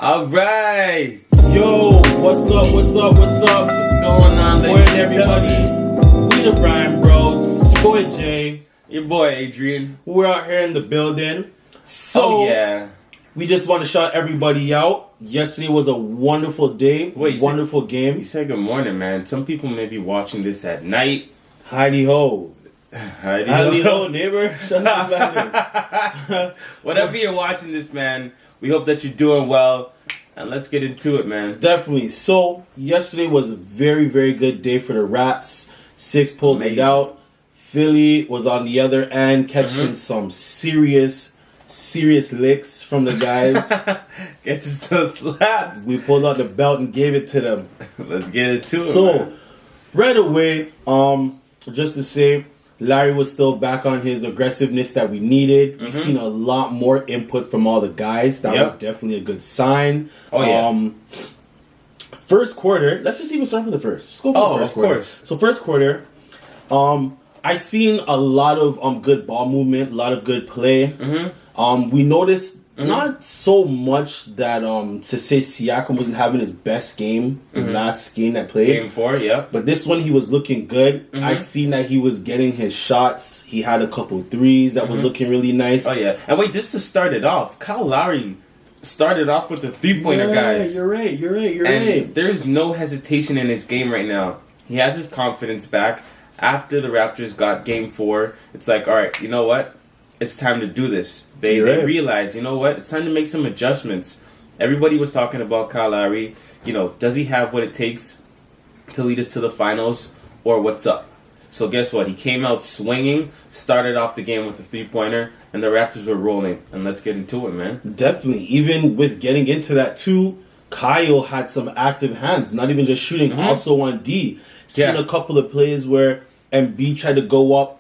All right. Yo, what's up? What's going on, ladies and everybody? gentlemen? We the Bryan Bros. It's your boy Jay. Your boy Adrian. We're out here in the building. So yeah. we just want to shout everybody out. Yesterday was a wonderful day. Wonderful game. You said good morning, man. Some people may be watching this at night. Heidi ho. Heidi ho, neighbor. Shut up, like Whatever you're watching this, man, we hope that you're doing well. And let's get into it, man. Definitely. So, yesterday was a very, very good day for the Raps. 6 pulled it out. Philly was on the other end, catching some serious licks from the guys. Get to some slaps. We pulled out the belt and gave it to them. Let's get into it, So, man. right away, just to say, Larry was still back on his aggressiveness that we needed. We've seen a lot more input from all the guys. That was definitely a good sign. Oh, yeah. First quarter, let's just even start from the first. Let's go for the first quarter. Course. So first quarter, I seen a lot of good ball movement, a lot of good play. We noticed not so much that to say Siakam wasn't having his best game the last game that played. Game 4, yeah. But this one he was looking good. I seen that he was getting his shots. He had a couple threes that was looking really nice. Oh yeah. And wait, just to start it off, Kyle Lowry started off with the 3-pointer, guys. You're right. And there's no hesitation in his game right now. He has his confidence back. After the Raptors got game 4, it's like, all right, you know what? It's time to do this. They realize, you know what? It's time to make some adjustments. Everybody was talking about Kyle Lowry. You know, does he have what it takes to lead us to the finals, or what's up? So guess what? He came out swinging, started off the game with a 3-pointer, and the Raptors were rolling. And let's get into it, man. Definitely. Even with getting into that too, Kyle had some active hands. Not even just shooting, also on D. Seen a couple of plays where Embiid tried to go up.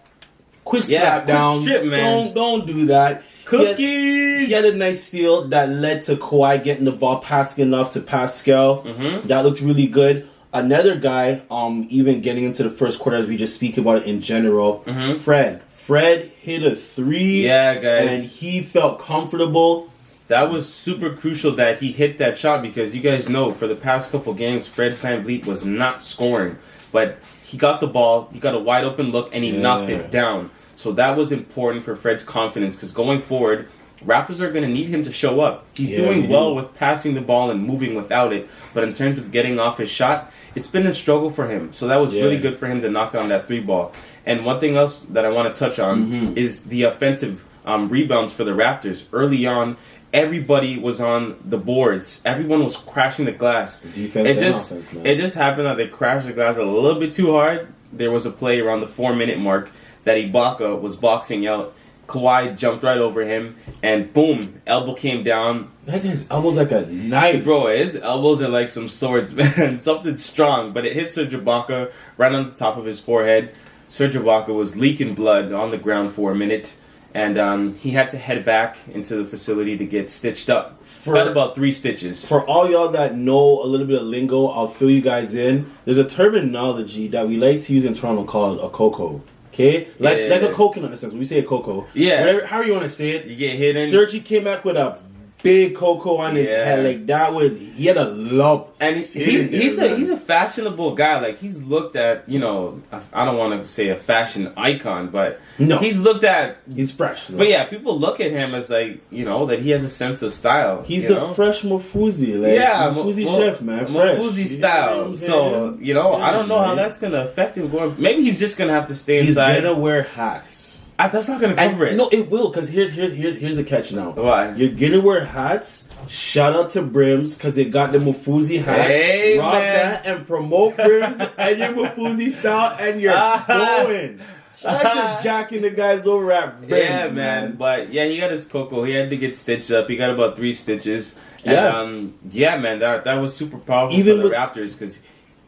Quick slap down. Strip, man. Don't do that. Cookies. He had a nice steal that led to Kawhi getting the ball passing enough to Pascal. That looked really good. Another guy, even getting into the first quarter as we just speak about it in general, Fred. Fred hit a 3. Yeah, guys. And he felt comfortable. That was super crucial that he hit that shot because you guys know for the past couple games, Fred VanVleet was not scoring. But he got the ball, he got a wide open look, and he knocked it down. So that was important for Fred's confidence because going forward, Raptors are going to need him to show up. He's doing well with passing the ball and moving without it. But in terms of getting off his shot, it's been a struggle for him. So that was really good for him to knock down that 3-ball. And one thing else that I want to touch on is the offensive rebounds for the Raptors. Early on, everybody was on the boards. Everyone was crashing the glass. Defense and offense, man. It just happened that they crashed the glass a little bit too hard. There was a play around the 4-minute mark that Ibaka was boxing out. Kawhi jumped right over him, and boom, elbow came down. That guy's elbow's like a knife. Bro, his elbows are like some swords, man. Something strong, but it hit Serge Ibaka right on the top of his forehead. Serge Ibaka was leaking blood on the ground for a minute, and he had to head back into the facility to get stitched up. Got about 3 stitches. For all y'all that know a little bit of lingo, I'll fill you guys in. There's a terminology that we like to use in Toronto called a cocoa. Okay? Like a coconut in a sense. When we say a cocoa. Yeah. Whatever, however you want to say it. You get hit in. Sergi came back with a big cocoa on his head. Like, that was... He had a lump. And he's a fashionable guy. Like, he's looked at, you know... I don't want to say a fashion icon, but... No. He's looked at... He's fresh. Though. But yeah, people look at him as like, you know, that he has a sense of style. He's the fresh Mofuzi. Like, Mofuzi chef, man. Fresh. Mofuzi style. So, you know, I don't know how that's going to affect him going... Maybe he's just going to have to stay inside. He's going to wear hats. That's not going to cover it. No, it will, because here's the catch now. Why? You're going to wear hats. Shout out to Brims, because they got the Mofuzi hat. Hey, rock man. that and promote Brims and your Mofuzi style, and you're going. Shout out to Jack and the guys over at Brims. Yeah, man. But yeah, he got his cocoa. He had to get stitched up. He got about 3 stitches. And, man, that was super powerful for the Raptors, because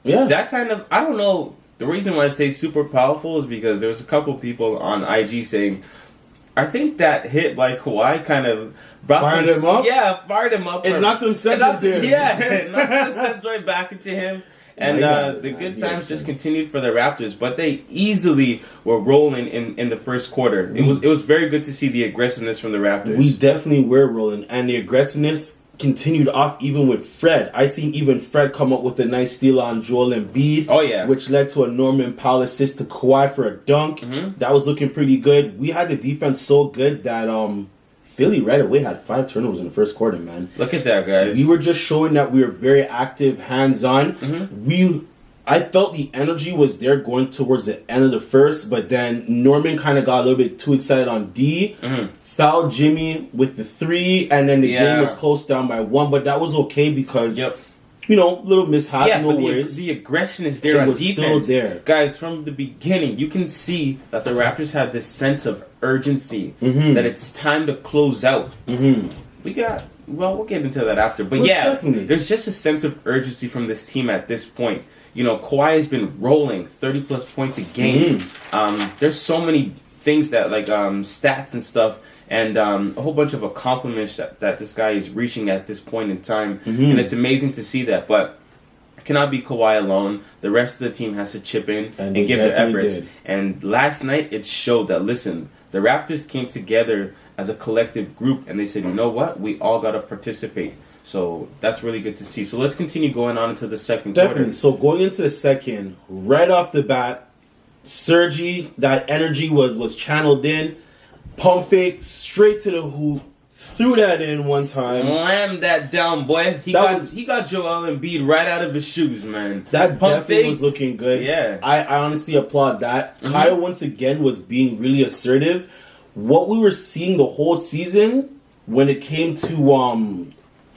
that kind of, I don't know. The reason why I say super powerful is because there was a couple people on IG saying, I think that hit by Kawhi kind of fired him up? Yeah, fired him up. It knocked some sense into him. Yeah, it knocked the sense right back into him. And the good times just continued for the Raptors, but they easily were rolling in the first quarter. It was very good to see the aggressiveness from the Raptors. We definitely were rolling, and the aggressiveness continued off even with Fred. I seen even Fred come up with a nice steal on Joel Embiid. Oh, yeah. Which led to a Norman Powell assist to Kawhi for a dunk. That was looking pretty good. We had the defense so good that Philly right away had 5 turnovers in the first quarter, man. Look at that, guys. We were just showing that we were very active, hands-on. I felt the energy was there going towards the end of the first, but then Norman kind of got a little bit too excited on D. Fouled Jimmy with the 3, and then the game was closed down by 1, but that was okay because, little mishap, no worries. The aggression is there on defense. Still there. Guys, from the beginning, you can see that the Raptors have this sense of urgency, that it's time to close out. We'll get into that after. But definitely. There's just a sense of urgency from this team at this point. Kawhi has been rolling 30-plus points a game. There's so many things that, like stats and stuff, and a whole bunch of accomplishments that this guy is reaching at this point in time. And it's amazing to see that. But it cannot be Kawhi alone. The rest of the team has to chip in and give their efforts. And last night, it showed that, listen, the Raptors came together as a collective group, and they said, you know what? We all got to participate. So that's really good to see. So let's continue going on into the second quarter. So going into the second, right off the bat, Sergi, that energy was channeled in. Pump fake, straight to the hoop. Threw that in one time. Slammed that down, boy. He got Joel Embiid right out of his shoes, man. That pump definitely was looking good. Yeah. I honestly applaud that. Kyle, once again, was being really assertive. What we were seeing the whole season when it came to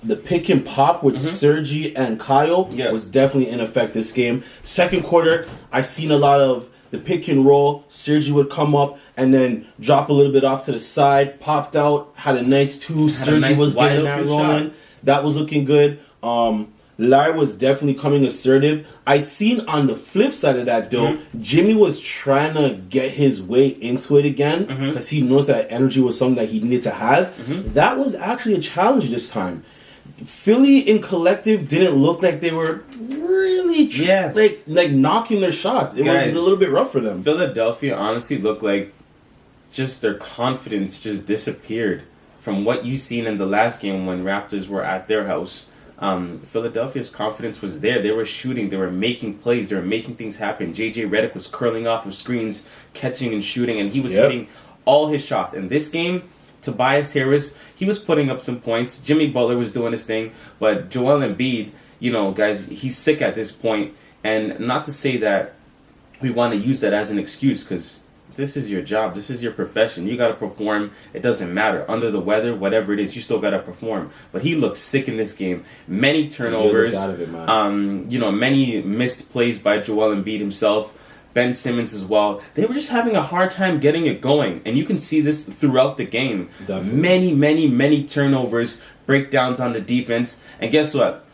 the pick and pop with Sergi and Kyle was definitely in effect this game. Second quarter, I seen a lot of the pick and roll. Sergi would come up and then drop a little bit off to the side, popped out, had a nice 2. Sergi was getting that rolling. Shot. That was looking good. Larry was definitely coming assertive. I seen on the flip side of that, though, Jimmy was trying to get his way into it again because he knows that energy was something that he needed to have. That was actually a challenge this time. Philly in collective didn't look like they were really like knocking their shots. It was a little bit rough for them. Philadelphia honestly looked like just their confidence just disappeared from what you seen in the last game when Raptors were at their house. Philadelphia's confidence was there. They were shooting. They were making plays. They were making things happen. J.J. Redick was curling off of screens, catching and shooting, and he was hitting all his shots. In this game, Tobias Harris, he was putting up some points. Jimmy Butler was doing his thing. But Joel Embiid, guys, he's sick at this point. And not to say that we want to use that as an excuse, because this is your job. This is your profession. You got to perform. It doesn't matter. Under the weather, whatever it is, you still got to perform. But he looked sick in this game. Many turnovers. Many missed plays by Joel Embiid himself. Ben Simmons as well. They were just having a hard time getting it going. And you can see this throughout the game. Definitely. Many turnovers, breakdowns on the defense. And guess what?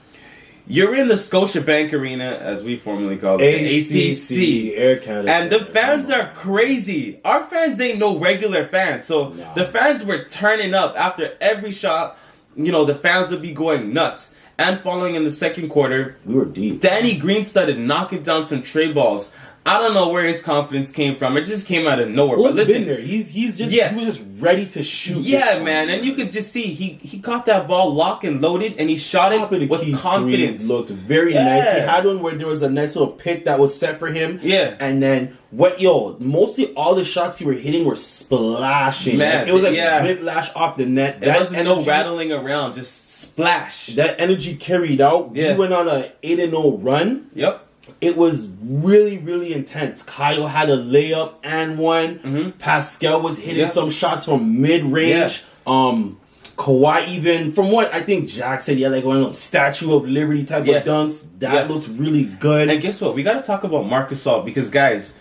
You're in the Scotiabank Arena, as we formerly call it, ACC. Air Canada. And the fans are crazy. Our fans ain't no regular fans. So the fans were turning up after every shot. The fans would be going nuts. And following in the second quarter, we were deep. Danny Green started knocking down some tray balls. I don't know where his confidence came from. It just came out of nowhere. Well, but listen, been there. He was just ready to shoot. Yeah, man, and you could just see he got that ball locked and loaded, and he shot it with confidence. Looked very nice. He had one where there was a nice little pick that was set for him. Yeah, and then mostly all the shots he were hitting were splashing. Man, it was like whiplash off the net. There wasn't no rattling around, just splash. That energy carried out. Yeah. We went on a 8-0 run. Yep. It was really, really intense. Kyle had a layup and one. Pascal was hitting some shots from mid-range. Kawhi even, from what I think Jack said, he had like one of them Statue of Liberty type of dunks. That looks really good. And guess what? We got to talk about Marc Gasol because, guys,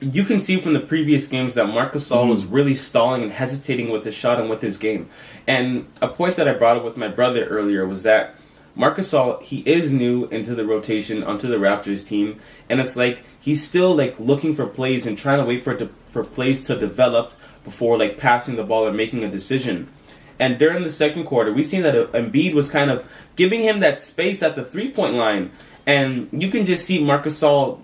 you can see from the previous games that Marc Gasol was really stalling and hesitating with his shot and with his game. And a point that I brought up with my brother earlier was that Marc Gasol, he is new into the rotation onto the Raptors team, and it's like he's still like looking for plays and trying to wait for plays to develop before like passing the ball or making a decision. And during the second quarter, we seen that Embiid was kind of giving him that space at the 3-point line, and you can just see Marc Gasol,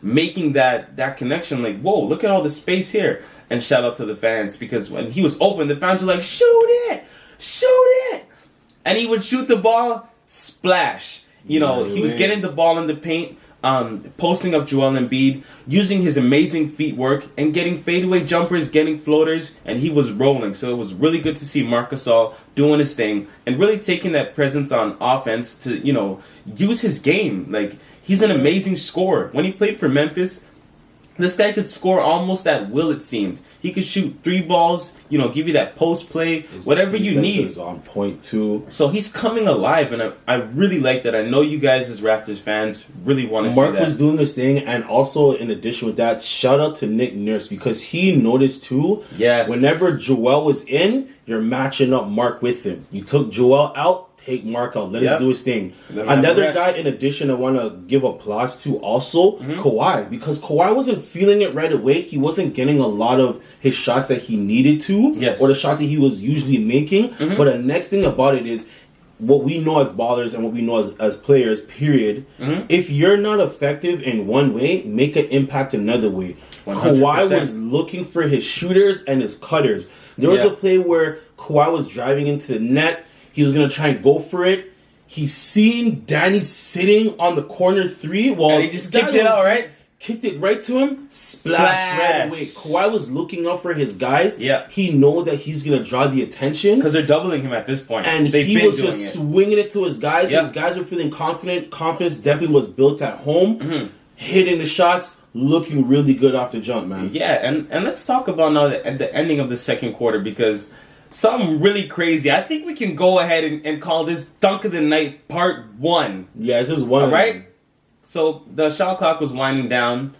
making that connection. Like, whoa, look at all the space here! And shout out to the fans because when he was open, the fans were like, shoot it, shoot it. and he would shoot the ball, splash. You know, he was getting the ball in the paint, posting up Joel Embiid, using his amazing feet work, and getting fadeaway jumpers, getting floaters, and he was rolling. So it was really good to see Marc Gasol doing his thing, and really taking that presence on offense to, you know, use his game. Like, he's an amazing scorer. When he played for Memphis, this guy could score almost at will, it seemed. He could shoot 3 balls, you know, give you that post play, whatever you need. Is on point too. So he's coming alive, and I really like that. I know you guys as Raptors fans really want to see that. Mark was doing this thing, and also in addition with that, shout out to Nick Nurse, because he noticed too. Yes. Whenever Joel was in, you're matching up Mark with him. You took Joel out. Take Mark out. Let us do his thing. Another guy, in addition, I want to give applause to also Kawhi, because Kawhi wasn't feeling it right away. He wasn't getting a lot of his shots that he needed to, or the shots that he was usually making. But the next thing about it is what we know as ballers and what we know as players, period. If you're not effective in one way, make an impact another way. 100%. Kawhi was looking for his shooters and his cutters. There was a play where Kawhi was driving into the net. He was going to try and go for it. He's seen Danny sitting on the corner 3. Well, and he just kicked it out, right? Kicked it right to him. Splash right away. Kawhi was looking out for his guys. Yeah. He knows that he's going to draw the attention. Because they're doubling him at this point. And he was just swinging it to his guys. His guys were feeling confident. Confidence definitely was built at home. Hitting the shots, looking really good off the jump, man. Yeah, and let's talk about now the ending of the second quarter, because something really crazy. I think we can go ahead and call this Dunk of the Night Part 1. Yeah, it's just one. All right? So the shot clock was winding down.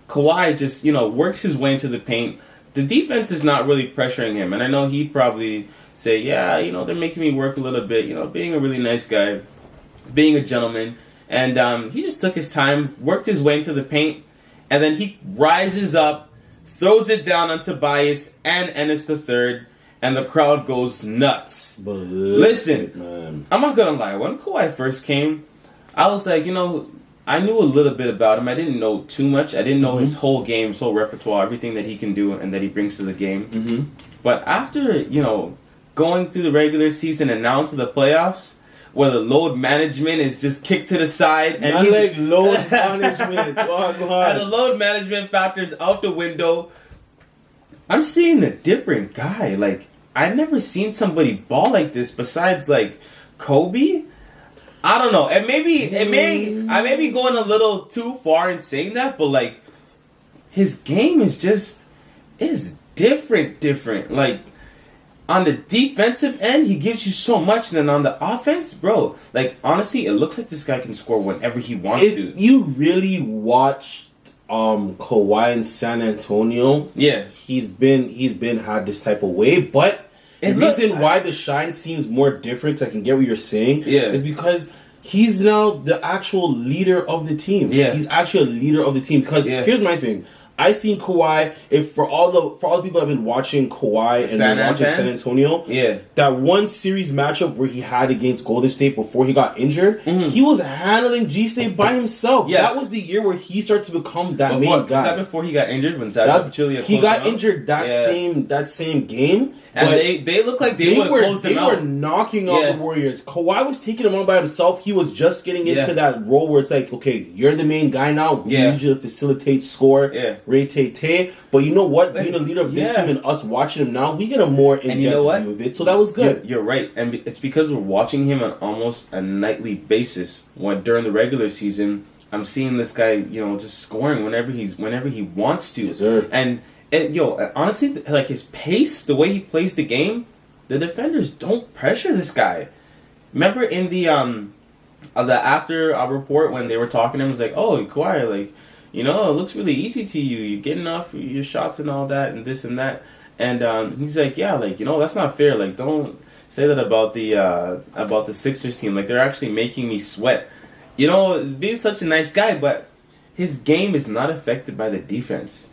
Kawhi just, you know, works his way into the paint. The defense is not really pressuring him. And I know he'd probably say, yeah, you know, they're making me work a little bit. You know, being a really nice guy, being a gentleman. And he just took his time, worked his way into the paint. And then he rises up, throws it down on Tobias and Ennis III. And the crowd goes nuts. But listen, man, I'm not going to lie. When Kawhi first came, I was like, you know, I knew a little bit about him. I didn't know too much. I didn't know his whole game, his whole repertoire, everything that he can do and that he brings to the game. But after, you know, going through the regular season and now into the playoffs, where the load management is just kicked to the side. And not like load management. Go on. And the load management factor's out the window. I'm seeing a different guy. Like, I've never seen somebody ball like this besides, like, Kobe. I don't know. I may be going a little too far in saying that, but, like, his game is different. Like, on the defensive end, he gives you so much, and then on the offense, bro, like, honestly, it looks like this guy can score whenever he wants to. If you really watch Kawhi in San Antonio, he's been had this type of way, but the reason why the shine seems more different, I can get what you're saying, is because he's now the actual leader of the team. He's actually a leader of the team, because here's my thing. I seen Kawhi. If for all the people that have been watching Kawhi and been watching San Antonio, that one series matchup where he had against Golden State before he got injured, he was handling G-State by himself. That was the year where he started to become that main guy. Was that before he got injured? When he got injured that same game, and they look like they would have closed him out. They were knocking out the Warriors. Kawhi was taking him on by himself. He was just getting into that role where it's like, okay, you're the main guy now. We need you to facilitate, score. Ray-Tay. But you know what? Being a leader of this team and us watching him now, we get a more in-depth view of it. So that was good. You're right. And it's because we're watching him on almost a nightly basis. When during the regular season, I'm seeing this guy, you know, just scoring whenever he wants to. Yes, sir. And honestly, like his pace, the way he plays the game, the defenders don't pressure this guy. Remember in the after our report when they were talking to him, it was like, oh, Kawhi, like, you know, it looks really easy to you. You're getting off your shots and all that and this and that. And he's like, yeah, like, you know, that's not fair. Like, don't say that about the Sixers team. Like, they're actually making me sweat. You know, being such a nice guy, but his game is not affected by the defense.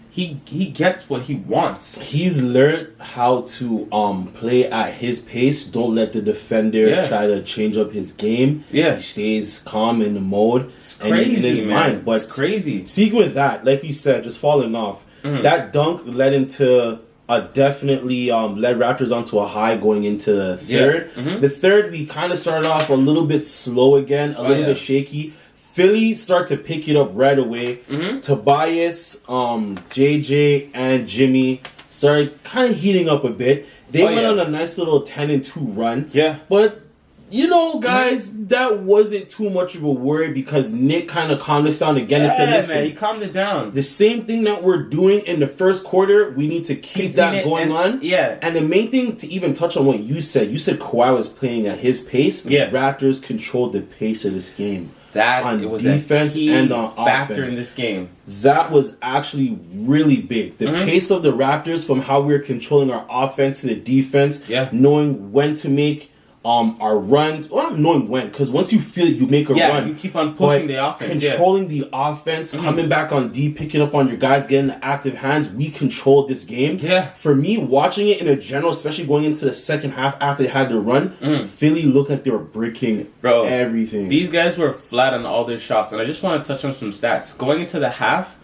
He gets what he wants. He's learned how to play at his pace. Don't let the defender try to change up his game. He stays calm in the mode. It's crazy, in his mind. But it's crazy. Speaking with that, like you said, just following off, that dunk led into definitely led Raptors onto a high going into the third. Yeah. Mm-hmm. The third, we kind of started off a little bit slow again, a little bit shaky. Philly start to pick it up right away. Mm-hmm. Tobias, JJ, and Jimmy started kind of heating up a bit. They went on a nice little 10-2 run. Yeah. But, you know, guys, that wasn't too much of a worry because Nick kind of calmed us down again and said, listen, man, he calmed it down. The same thing that we're doing in the first quarter, we need to keep that going on. Yeah. And the main thing to even touch on what you said Kawhi was playing at his pace. Yeah. Raptors controlled the pace of this game. That it was defense a key and on factor offense in this game. That was actually really big. The pace of the Raptors, from how we were controlling our offense to the defense, knowing when to make our runs. Well, not knowing when, because once you feel it, you make a run. You keep on pushing the offense. Controlling the offense, coming back on D, picking up on your guys, getting the active hands. We controlled this game. Yeah. For me, watching it in a general, especially going into the second half after they had to run, Philly looked like they were bricking everything. These guys were flat on all their shots, and I just want to touch on some stats. Going into the half,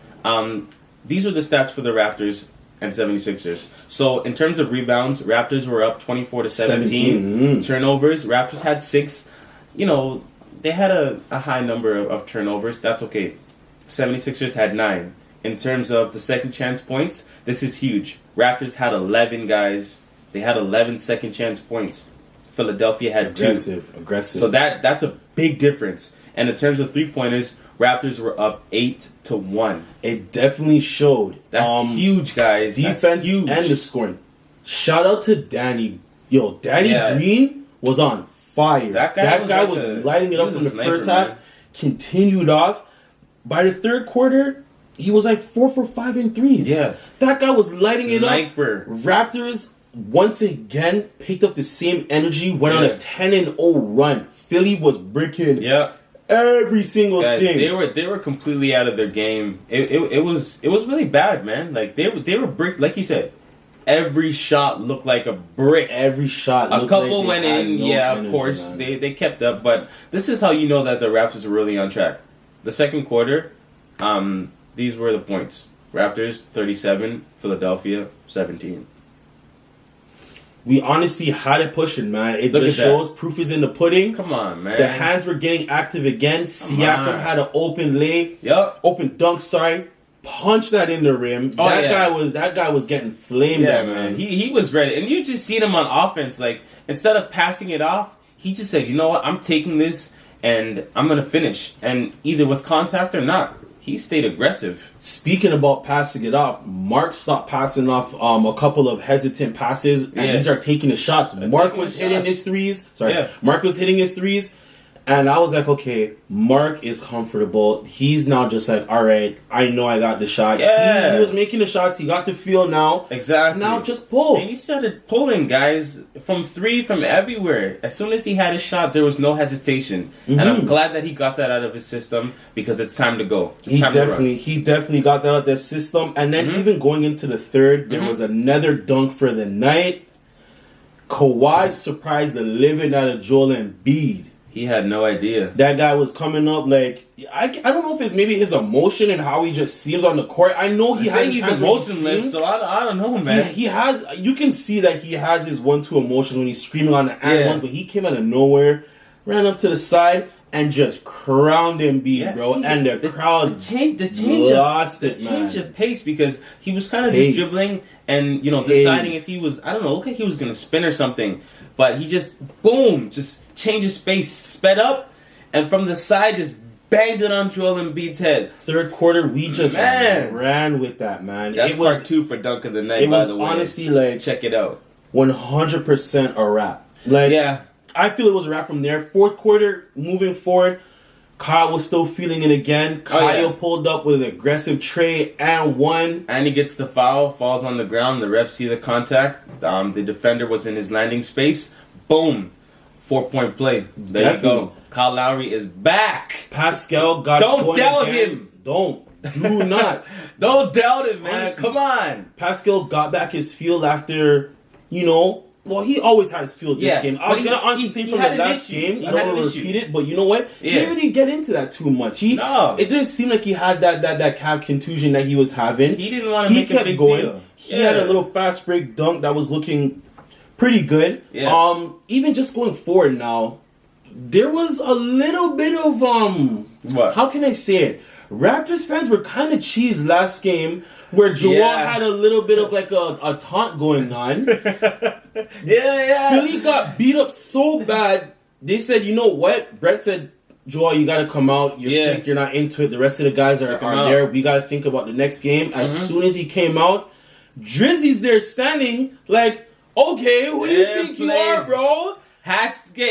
these are the stats for the Raptors and 76ers. So in terms of rebounds, Raptors were up 24-17. Turnovers, Raptors had 6. You know, they had a high number of turnovers. That's okay. 76ers had 9. In terms of the second chance points, this is huge. Raptors had 11 guys. They had 11 second chance points. Philadelphia had 2. Aggressive. So that's a big difference. And in terms of three-pointers, Raptors were up 8-1. It definitely showed. That's huge, guys. Defense huge. and the scoring. Shout out to Danny. Yo, Danny Green was on fire. That guy was lighting it up from the first half. Continued off. By the third quarter, he was like 4 for 5 in threes. Yeah. That guy was lighting it up. Raptors once again picked up the same energy, went on a 10-0 run. Philly was breaking every single thing. They were completely out of their game. It was really bad, man. Like they were brick, like you said. Every shot looked like a brick. Every shot looked a couple like went in, of course. Man. They kept up, but this is how you know that the Raptors are really on track. The second quarter, these were the points. Raptors 37, Philadelphia 17. We honestly had it pushing, man. It just shows proof is in the pudding. Come on, man. The hands were getting active again. Siakam had an open lay. Open dunk, punch that in the rim. That guy was getting flamed. Yeah, man. He was ready. And you just seen him on offense. Like, instead of passing it off, he just said, you know what, I'm taking this and I'm going to finish. And either with contact or not, he stayed aggressive. Speaking about passing it off, Mark stopped passing off a couple of hesitant passes, and these are taking the shots. Mark was hitting his threes. Mark was hitting his threes, and I was like, okay, Mark is comfortable. He's now just like, all right, I know I got the shot. He was making the shots. He got the feel now. Exactly. Now just pull. And he started pulling, guys, from three, from everywhere. As soon as he had a shot, there was no hesitation. And I'm glad that he got that out of his system because it's time to go. He definitely got that out of their system. And then even going into the third, there was another dunk for the night. Kawhi surprised the living out of Joel Embiid. He had no idea. That guy was coming up like I don't know if it's maybe his emotion and how he just seems on the court. I know he's emotionless, so I don't know, man. He has. You can see that he has his 1-2 emotions when he's screaming on the end ones, but he came out of nowhere, ran up to the side, and just crowned Embiid, bro. And the crowd lost it, man. Change of pace because he was kind of just dribbling and deciding if he was looked like he was gonna spin or something, but he just changed his pace, sped up, and from the side just banged it on Joel Embiid's head. Third quarter, we just ran with that, man. That's part 2 for Dunk of the Night, by the way. Honestly, like, check it out. 100% a wrap. I feel it was a wrap from there. Fourth quarter, moving forward, Kyle was still feeling it again. Kyle pulled up with an aggressive trade and won. And he gets the foul, falls on the ground. The refs see the contact. The defender was in his landing space. Boom. 4-point play. There you go. Kyle Lowry is back. Pascal got Don't doubt him. Do not. Don't doubt him, man. Honestly, come on. Pascal got back his field after, Well, he always had his feel this Yeah, game. I was but going to honestly say from the last game, I don't want to repeat it, but you know what? He didn't really get into that too much. It didn't seem like he had that calf contusion that he was having. He didn't want to make a big deal. He had a little fast break dunk that was looking pretty good. Yeah. Even just going forward now, there was a little bit of what? How can I say it? Raptors fans were kind of cheesed last game where Jamal had a little bit of like a taunt going on. Philly got beat up so bad. They said, you know what? Brett said, Joel, you got to come out. You're sick. You're not into it. The rest of the guys are there. We got to think about the next game. As soon as he came out, Drizzy's there standing like, okay, who do you think you are, bro?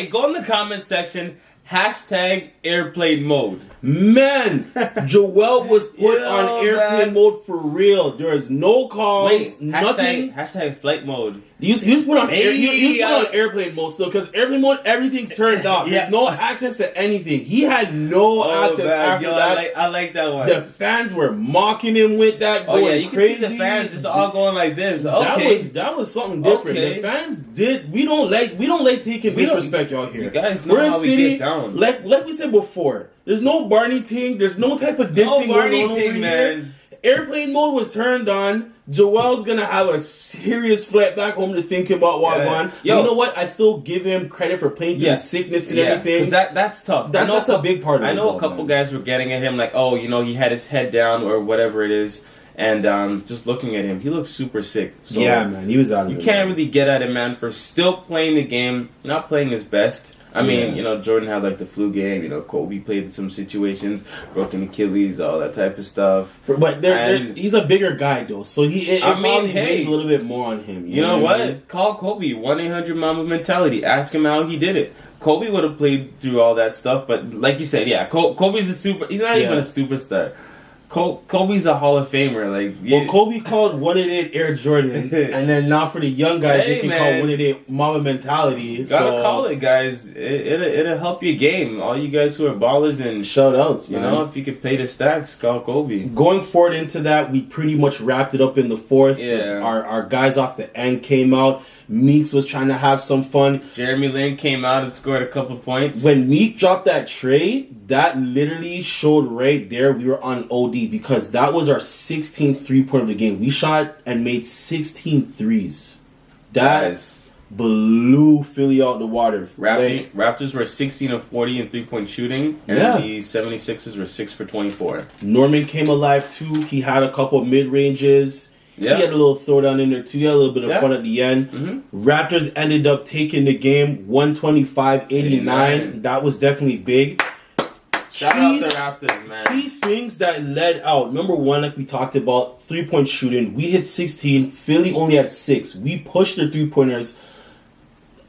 Go in the comment section. #airplane mode. Man, Joel was put on airplane mode for real. There is no calls, nothing. #flight mode. He was put on airplane mode still, because airplane mode, everything's turned off. There's no access to anything. He had no access after that. I like that one. The fans were mocking him with that, going you crazy. can see the fans just all going like this. Okay. That was something different. Okay. The fans did. We don't like taking disrespect out here. You guys know how we get down. Like we said before, there's no Barney ting. There's no type of dissing going on over here. Airplane mode was turned on. Joel's gonna have a serious flight back home to think about Wagwan. You know what? I still give him credit for playing through sickness and everything. Because that's tough. That's a big part of it. I know a couple guys were getting at him like, oh, he had his head down or whatever it is. And just looking at him, he looks super sick. So man, he was out of it. You can't really get at him, man, for still playing the game, not playing his best. I mean, Jordan had like the flu game. Kobe played in some situations, broken Achilles, all that type of stuff. But he's a bigger guy though, so it probably weighs a little bit more on him. You know what? I mean? Call Kobe. 1-800-Mamba mentality. Ask him how he did it. Kobe would have played through all that stuff, but like you said, Kobe's a super. He's not even a superstar. Kobe's a Hall of Famer. Kobe called 188 Air Jordan, and then now for the young guys, they can call 188 Mamba mentality. Gotta call it, guys. It'll help your game. All you guys who are ballers and shout outs, man. If you could pay the stacks, call Kobe. Going forward into that, we pretty much wrapped it up in the fourth. Yeah. Our guys off the end came out. Meeks was trying to have some fun. Jeremy Lin came out and scored a couple points. When Meek dropped that tray, that literally showed right there we were on OD, because that was our 16th three-pointer of the game. We shot and made 16 threes. That blew Philly out the water. Raptors were 16 of 40 in three-point shooting, and the 76ers were 6 for 24. Norman came alive too. He had a couple of mid-ranges. He had a little throwdown in there too. He had a little bit of fun at the end. Mm-hmm. Raptors ended up taking the game 125-89. That was definitely big. Shout out to Raptors, man. Key things that led out. Number one, like we talked about, three-point shooting. We hit 16. Philly only had 6. We pushed the three-pointers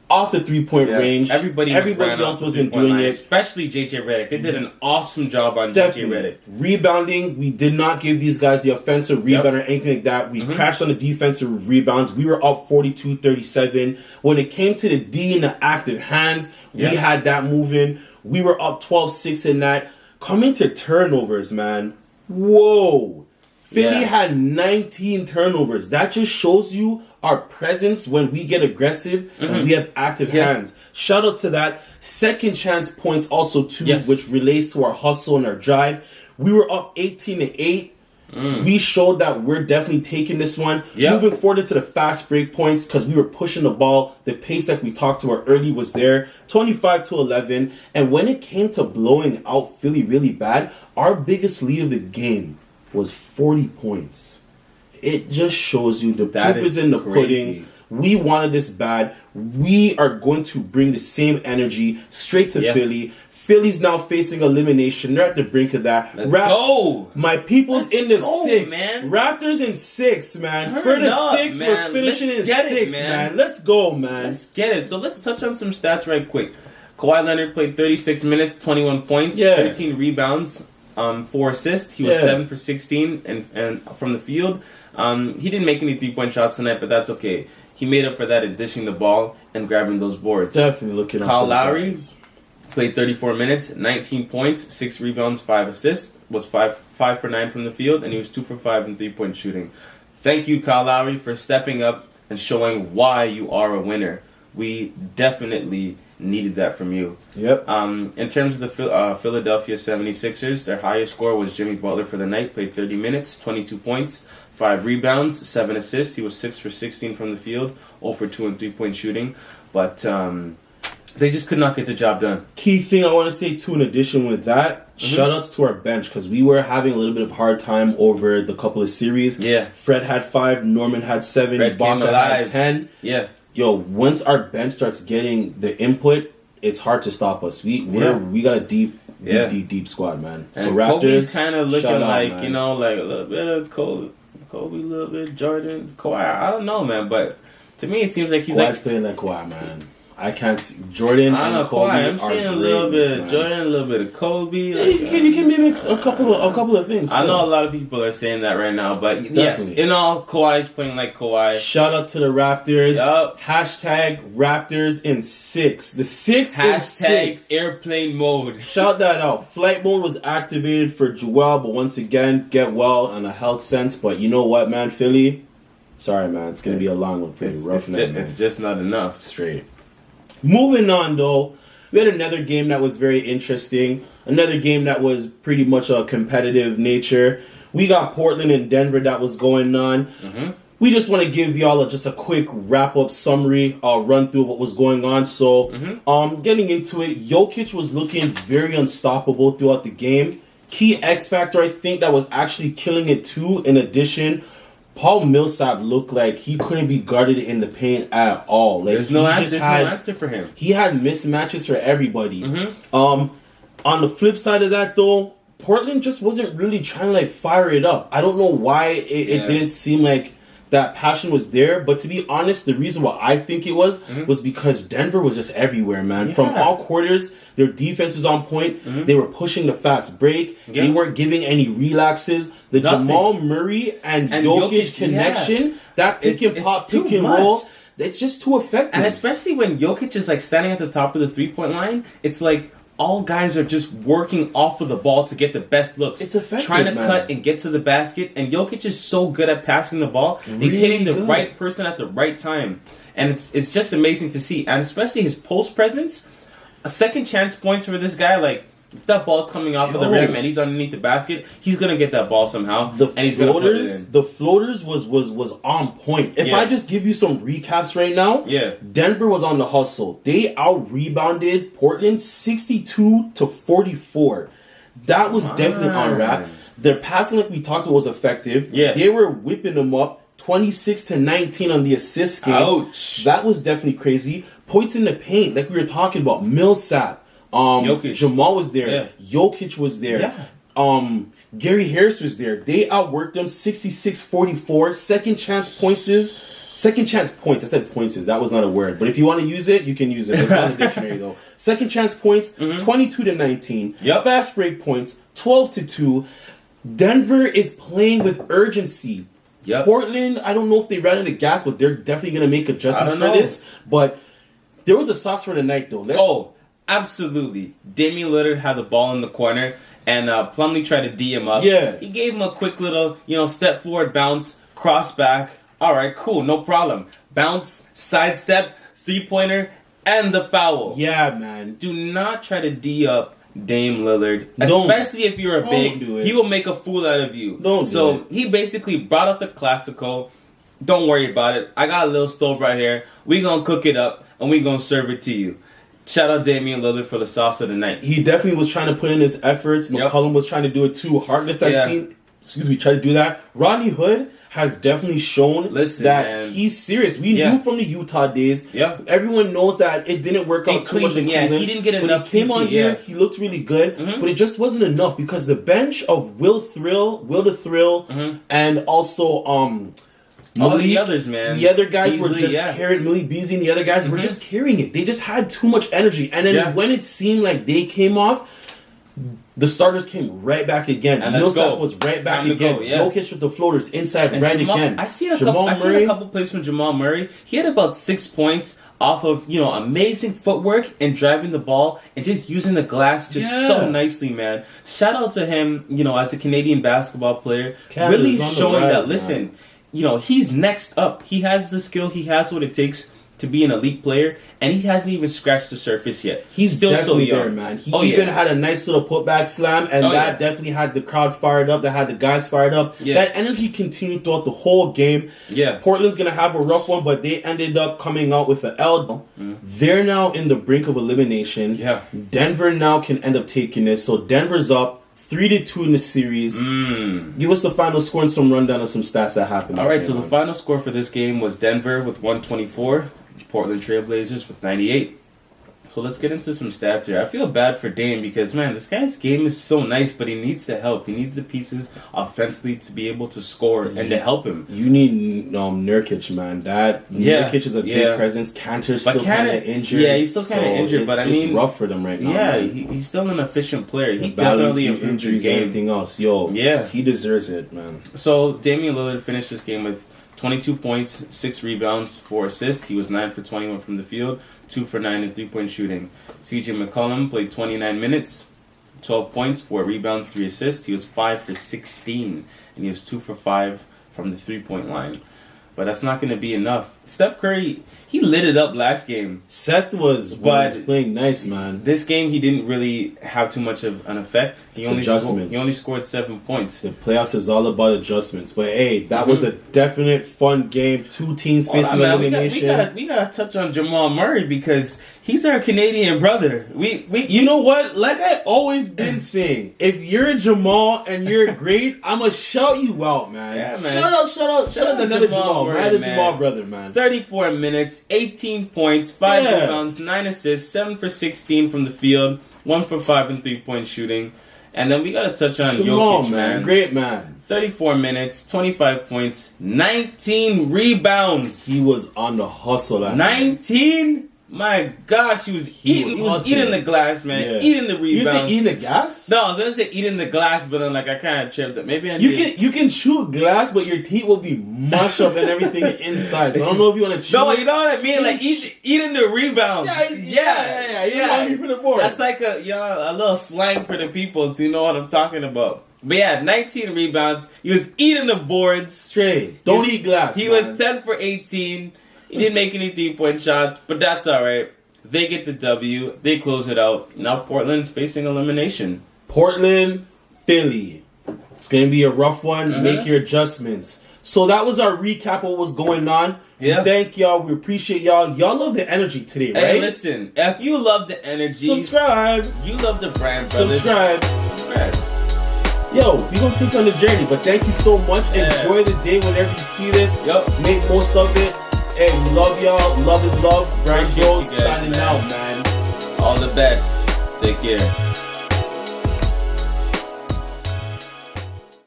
off the three-point range. Everybody else wasn't doing it. Especially JJ Redick. They did an awesome job on JJ Redick. Rebounding, we did not give these guys the offensive rebound or anything like that. We crashed on the defensive rebounds. We were up 42-37. When it came to the D and the active hands, we had that moving. We were up 12-6 in that. Coming to turnovers, man. Whoa. Philly had 19 turnovers. That just shows you our presence when we get aggressive and we have active hands. Shout out to that. Second chance points also too, which relates to our hustle and our drive. We were up 18-8. We showed that we're definitely taking this one. Moving forward into the fast break points, because we were pushing the ball. The pace that we talked about early was there. 25-11. And when it came to blowing out Philly really bad, our biggest lead of the game was 40 points. It just shows you the proof is in the pudding. We wanted this bad. We are going to bring the same energy straight to Philly. Philly's now facing elimination. They're at the brink of that. Let's go. My people's in the 6. Man. Raptors in 6, man. For the 6, we're finishing in 6, man. Let's go, man. Let's get it. So let's touch on some stats right quick. Kawhi Leonard played 36 minutes, 21 points, 13 rebounds, 4 assists. He was 7 for 16 and from the field. He didn't make any 3-point shots tonight, but that's okay. He made up for that in dishing the ball and grabbing those boards. Definitely looking up. Kyle Lowry played 34 minutes, 19 points, 6 rebounds, 5 assists, was 5 for 9 from the field, and he was 2 for 5 in 3-point shooting. Thank you, Kyle Lowry, for stepping up, and showing why you are a winner. We definitely needed that from you. Yep. In terms of the Philadelphia 76ers, their highest score was Jimmy Butler for the night, played 30 minutes, 22 points, 5 rebounds, 7 assists. He was 6 for 16 from the field, 0 for 2 in three-point shooting. But they just could not get the job done. Key thing I want to say, too, in addition with that, shout-outs to our bench, because we were having a little bit of hard time over the couple of series. Yeah. Fred had 5, Norman had 7, Ibaka had 10. Yeah. Yo, once our bench starts getting the input, it's hard to stop us. We got a deep squad, man. And so Raptors, Kobe's kind of looking like, man. you know, like a little bit of Kobe, a little bit Jordan, Kawhi. I don't know, man, but to me it seems like he's Kawhi's playing like Kawhi, man. I can't see Jordan and Kobe. I'm seeing a little bit of Jordan, a little bit of Kobe. Like, you can mimic a couple of things. I know a lot of people are saying that right now, but yes, in all, Kawhi's playing like Kawhi. Shout out to the Raptors. Yup. Hashtag Raptors in 6. The 6 in Hashtag 6. airplane mode. Shout that out. Flight mode was activated for Joel, but once again, get well in a health sense. But you know what, man, Philly? Sorry, man. It's going to be a long one for you. Rough night, man. It's just not enough. Straight. Moving on, though, we had another game that was very interesting. Another game that was pretty much a competitive nature. We got Portland and Denver that was going on. Mm-hmm. We just want to give y'all just a quick wrap-up summary, run through what was going on. So, getting into it, Jokic was looking very unstoppable throughout the game. Key X factor, I think, that was actually killing it too. In addition, Paul Millsap looked like he couldn't be guarded in the paint at all. Like, there's no answer for him. He had mismatches for everybody. On the flip side of that, though, Portland just wasn't really trying to fire it up. I don't know why it didn't seem like that passion was there. But to be honest, the reason why I think it was because Denver was just everywhere, man. Yeah. From all quarters, their defense was on point. They were pushing the fast break. They weren't giving any relaxes. The Jamal Murray and Jokic connection, that pick and pop, pick and roll, it's just too effective. And especially when Jokic is standing at the top of the 3-point line, it's like all guys are just working off of the ball to get the best looks. It's effective, trying to cut and get to the basket. And Jokic is so good at passing the ball. Really He's hitting the good. right person at the right time. And it's just amazing to see. And especially his post presence, a second chance points for this guy, if that ball's coming off of the rim and he's underneath the basket, he's gonna get that ball somehow. And he's gonna put it in. The floaters was on point. If I just give you some recaps right now, Denver was on the hustle. They out-rebounded Portland 62-44. That was definitely on rap. Their passing, like we talked about, was effective. Yeah. They were whipping them up 26-19 on the assist scale. Ouch. That was definitely crazy. Points in the paint, like we were talking about. Millsap. Jokic. Jamal was there. Yeah. Jokic was there. Yeah. Gary Harris was there. They outworked them 66-44. Second chance points. I said points. That was not a word. But if you want to use it, you can use it. It's not in the dictionary, though. Second chance points, 22-19. Yep. Fast break points, 12-2. Denver is playing with urgency. Yep. Portland, I don't know if they ran out of gas, but they're definitely going to make adjustments for this. But there was a sauce for the night, though. Absolutely. Damian Lillard had the ball in the corner, and Plumlee tried to D him up. Yeah. He gave him a quick little, step forward, bounce, cross back. All right, cool, no problem. Bounce, sidestep, three-pointer, and the foul. Yeah, man. Do not try to D up Dame Lillard, especially if you're a big. He will make a fool out of you. He basically brought up the classical. Don't worry about it. I got a little stove right here. We gonna cook it up, and we gonna serve it to you. Shout out Damian Lillard for the sauce of the night. He definitely was trying to put in his efforts. McCollum was trying to do it too. Harkless has seen, try to do that. Rodney Hood has definitely shown that he's serious. We knew from the Utah days. Everyone knows that it didn't work out too much in Cleveland. He didn't get enough. When he came on here, he looked really good, but it just wasn't enough because the bench of Will the Thrill, and also Malik, all the others, man. The other guys were just carrying Malik Beasley, and the other guys were just carrying it. They just had too much energy. And then when it seemed like they came off, the starters came right back again. Millsap was right back again. Jokic with the floaters inside again. I seen a couple plays from Jamal Murray. He had about 6 points off of amazing footwork and driving the ball and just using the glass so nicely, man. Shout out to him, as a Canadian basketball player, really showing that. Listen. he's next up. He has the skill. He has what it takes to be an elite player, and he hasn't even scratched the surface yet. He's still definitely so young. there, man. He even had a nice little putback slam, and that definitely had the crowd fired up. That had the guys fired up. Yeah. That energy continued throughout the whole game. Yeah. Portland's going to have a rough one, but they ended up coming out with an L. They're now in the brink of elimination. Yeah. Denver now can end up taking this. So Denver's up 3-2 in the series. Give us the final score and some rundown of some stats that happened. All right, so the final score for this game was Denver with 124, Portland Trailblazers with 98. So let's get into some stats here. I feel bad for Dame because, man, this guy's game is so nice, but he needs the help. He needs the pieces offensively to be able to score and to help him. You need Nurkic, man. Nurkic is a big presence. Cantor's still kind of injured. Yeah, he's still kind of injured, but I mean, it's rough for them right now. Yeah, he's still an efficient player. He definitely improved his game. Everything else, he deserves it, man. So Damian Lillard finished this game with 22 points, 6 rebounds, 4 assists. He was 9 for 21 from the field, 2 for 9 in three-point shooting. CJ McCollum played 29 minutes, 12 points, 4 rebounds, 3 assists. He was 5 for 16, and he was 2 for 5 from the three-point line. But that's not going to be enough. Steph Curry, he lit it up last game. Seth was playing nice, man. This game, he didn't really have too much of an effect. He only scored 7 points. The playoffs is all about adjustments. But, hey, that was a definite fun game. 2 teams facing elimination. We gotta touch on Jamal Murray because he's our Canadian brother. You know what? Like I always been saying, if you're Jamal and you're great, I'm going to shout you out, man. Yeah, man. Shout out another Jamal. Murray, Jamal brother, man. 34 minutes, 18 points, 5 rebounds, 9 assists, 7 for 16 from the field, 1 for 5 in three-point shooting. And then we got to touch on Jokic, man. Great man. 34 minutes, 25 points, 19 rebounds. He was on the hustle last 19? My gosh, he was eating the glass, man. Yeah. Eating the rebound. You say eating the gas? No, I was gonna say eating the glass, but then I kind of tripped it. Maybe you can chew glass, but your teeth will be mushed up and everything inside. So I don't know if you want to chew. No, you know what I mean? Like eating the rebound. Yeah. You're hungry for the board. That's like a little slang for the people, so you know what I'm talking about. But yeah, 19 rebounds. He was eating the boards. Straight. Don't eat glass. He was 10 for 18. He didn't make any 3-point shots, but that's all right. They get the W. They close it out. Now Portland's facing elimination. Portland, Philly. It's going to be a rough one. Make your adjustments. So that was our recap of what was going on. Yeah. Thank y'all. We appreciate y'all. Y'all love the energy today, right? Hey, listen. If you love the energy, subscribe. You love the Bryan Brothers. Subscribe. Yo, we're going to take on the journey, but thank you so much. Enjoy the day whenever you see this. Make most of it. Hey, we love y'all. Love is love. Bryan Bros signing out, man. All the best. Take care.